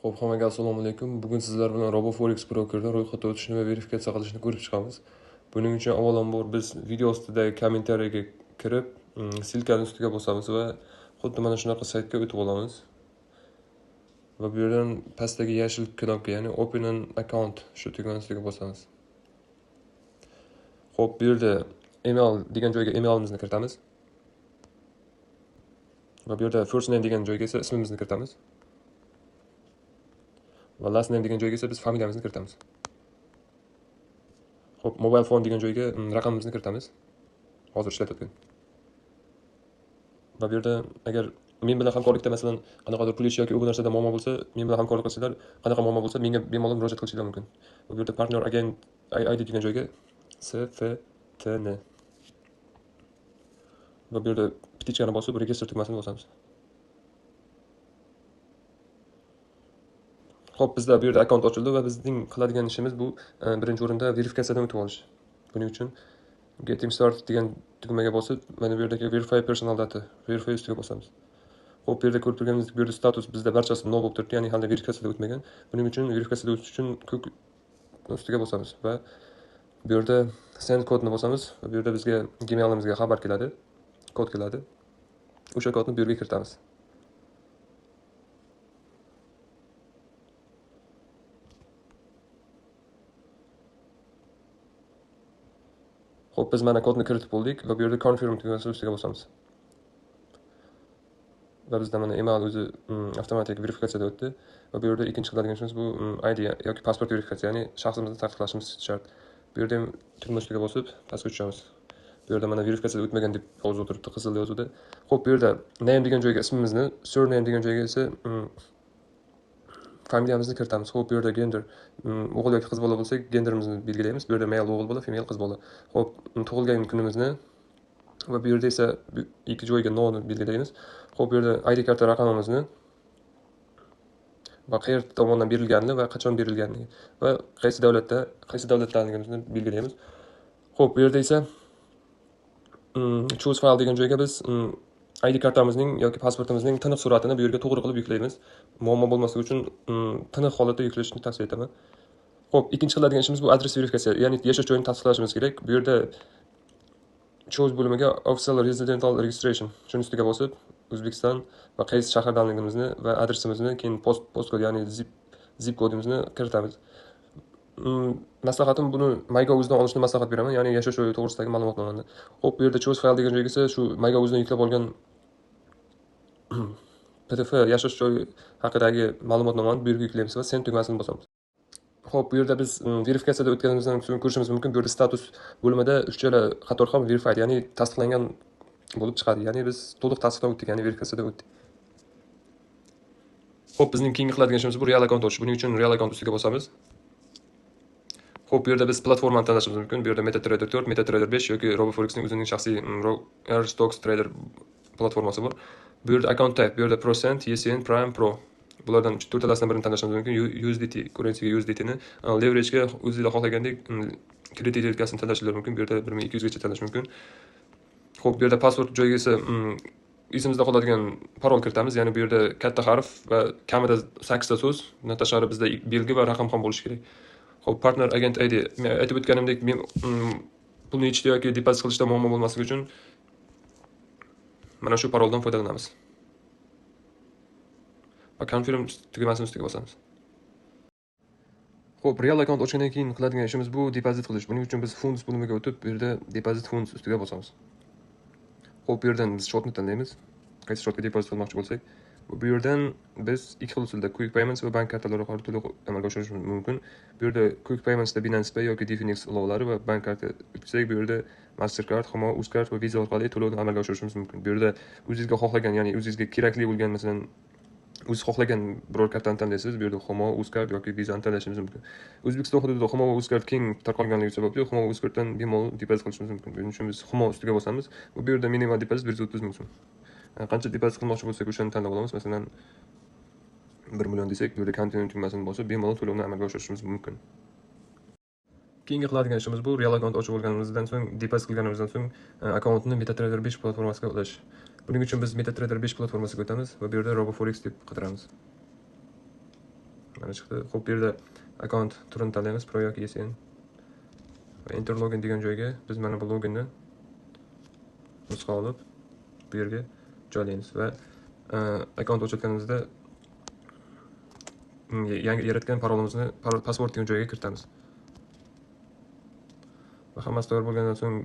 Xo'p, hammaga assalomu alaykum. Bugun sizlar bilan RoboForex brokerda ro'yxatga o'tishni va verifikatsiya qilishni ko'rib chiqamiz. Buning uchun avvalambor biz video ostidagi kommentariyaga kirib, silkani ustiga bosamiz va xuddi mana shunaqa saytga o'tib olamiz. Va bu yerdan pastdagi yashil knopka, ya'ni Open an account shu tugmani ustiga bosamiz. Xo'p, bu yerda email degan joyga emailimizni kiritamiz. Va bu yerda first name degan joyga esa ismimizni kiritamiz. Va last name degan joyga esa biz familiyamizni kiritamiz. Xo'p, mobile phone degan joyga raqamimizni kiritamiz. Hozir ishlatayotgan. Va bu yerda agar men bilan hamkorlikda masalan qanaqadir pul ish yoki u narsada muammo bo'lsa, men bilan hamkorlik qilsanglar, qanaqa muammo bo'lsa, menga bemalol murojaat qilishinglar mumkin. Va bu yerda partner agent ID degan joyga SFTN. Va bu yerda ptichkani bosib register tugmasini bosamiz. Xo'p, bizda bu yerda akkaunt ochildi va bizning qiladigan ishimiz bu birinchi o'rinda verifikatsiyadan o'tib olish. Buning uchun Getting Started degan tugmaga bosib, mana bu yerdagi Verify Personal Data, Verify ustiga bosamiz. Xo'p, bu yerda ko'rib turganingizdek, bu yerda status bizda barchasi no bo'lib turibdi, ya'ni hali verifikatsiyadan o'tmagan. Buning uchun verifikatsiyadan o'tish uchun ko'k ustiga bosamiz va bu yerda send kodni bosamiz va bu yerda bizga Gmailimizga xabar keladi, kod keladi. O'sha kodni bu yerga kiritamiz. Xo'p, biz mana kodni kiritib bo'ldik va bu yerda confirm tugmasi ustiga bosamiz. Va bizda mana email o'zi avtomatik verifikatsiyadan o'tdi va bu yerda ikkinchi qiladigan ishimiz bu ID yoki pasport verifikatsiya, ya'ni shaxsimizni tasdiqlashimiz shart. Bu yerda ham tugma ustiga bosib pastga tushamiz. Bu yerda mana verifikatsiyadan o'tmagan deb yozib turibdi, qizil yozuvda. Xo'p, bu yerda name degan joyga ismimizni, surname degan joyga esa familiyamizni kiritamiz. Xo'p, bu yerda gender o'g'il yoki qiz bola bo'lsa, genderimizni belgilaymiz. Bu yerda male o'g'il bola, female qiz bola. Xo'p, tug'ilgan kunimizni va bu yerda esa ikki joyga noni belgilaymiz. Xo'p, bu yerda ID karta raqamimizni va qayerda tomonidan berilganini va qachon berilganini va qaysi davlatlarimizni belgilaymiz. Xo'p, bu yerda esa choose file degan joyga biz ID kartamizning yoki pasportimizning tiniq suratini bu yerga to'g'ri qilib yuklaymiz. Muammo bo'lmasligi uchun tiniq holatda yuklashni tavsiya etaman. Xo'p, ikkinchi qiladigan ishimiz bu adres verifikatsiya, ya'ni yashash joyini tasdiqlashimiz kerak. Bu yerda choose bo'limiga official residential registration shuni ustiga bosib, O'zbekiston va qaysi shahardanligimizni va adresimizni, keyin postkod, ya'ni zip kodimizni kiritamiz. Maslahatim buni MyGov'dan olishni maslahat beraman, ya'ni yashash joyi to'g'risidagi ma'lumotnomani. Xo'p, bu yerda choose file degan joyga esa shu MyGov'dan yuklab olgan PDF yashash joyi haqidagi ma'lumotnomani bu yerga yuklaymiz va send tugmasini bosamiz. Xo'p, bu yerda biz verifikatsiyada o'tganimizdan so'ng ko'rishimiz mumkin. Bu yerda status bo'limida uchala qator ham verified, ya'ni tasdiqlangan bo'lib chiqadi. Ya'ni biz to'liq tasdiqdan o'tdik, ya'ni verifikatsiyadan o'tdik. Xo'p, bizning keyingi qiladigan ishimiz bu real account ochish. Buning uchun real account ustiga bosamiz. Xo'p, bu yerda biz platformani tanlashimiz mumkin. Bu yerda MetaTrader 4, MetaTrader 5 yoki RoboForexning o'zining shaxsiy Stocks Trader platformasi bor. Bu yerda account type, bu yerda Procent, ECN, Prime, Pro. Bulardan to'rtalasidan birini tanlashingiz mumkin. USDT, currencyga USDT ni, leverage ga o'zingizlar xohlagandek kredit yetkazishni tanlashingiz mumkin. Bu yerda 1200 gacha tanlash mumkin. Xo'p, bu yerda pasport joyiga esa esimizda qoladigan parol kiritamiz. Ya'ni bu yerda katta harf va kamida 8 ta so'z, bundan tashqari bizda belgi va raqam ham bo'lishi kerak. Xo'p, partner agent ID. Men aytib o'tganimdek, men pulni yechishda yoki depozit qilishda muammo bo'lmasligi uchun mana shu paroldan foydalanamiz. Va confirm tugmasini ustiga bosamiz. Xo'p, real account ochgandan keyin qiladigan ishimiz bu depozit qilish. Buning uchun biz funds bo'limiga o'tib, bu yerda deposit funds ustiga bosamiz. Xo'p, bu yerdan biz shotni tanlaymiz. Qaysi shotga depozit qilmoqchi bo'lsak, bu yerdan biz ikki xil usulda Quick Payments va bank kartalari orqali to'lov amalga oshirishimiz mumkin. Bu yerda Quick Payments da Binance Pay yoki Definex ilovalari va bank karta o'tsak, bu yerda Mastercard, Humo, Uzcard va Visa orqali to'lovni amalga oshirishimiz mumkin. Bu yerda o'zingizga xohlagan, ya'ni o'zingizga kerakli bo'lgan, masalan, o'z xohlagan biror kartani tanlaysiz. Bu yerda Humo, Uzcard yoki Visani tanlashingiz mumkin. O'zbekiston hududida Humo va Uzcard keng tarqalganligi sababli Humo va Uzcarddan bemalol depozit qilishimiz mumkin. Buning uchun biz Humo ustiga bosamiz. Bu yerda minimal depozit 130 ming so'm. Qancha depozit qilmoqchi bo'lsak, o'shani tanlab olamiz. Masalan, 1 million desak, bu yerda continue tugmasini bosib, bemalol to'lovni amalga oshirishimiz mumkin. Keyingi qiladigan ishimiz bu real account ochib olganimizdan so'ng, depozit qilganimizdan so'ng akkauntni MetaTrader 5 platformasiga ulash. Buning uchun biz MetaTrader 5 platformasiga o'tamiz va bu yerda RoboForex deb qidiramiz. mana chiqdi. Xo'p, bu yerda account turini tanlaymiz, pro yoki SN. Va enter login degan joyga biz mana bu loginni nusxa olib bu yerga joylaymiz va account ochayotganimizda yangi yaratgan parolimizni password degan joyga kiritamiz. Va hammasi tayyor bo'lgandan so'ng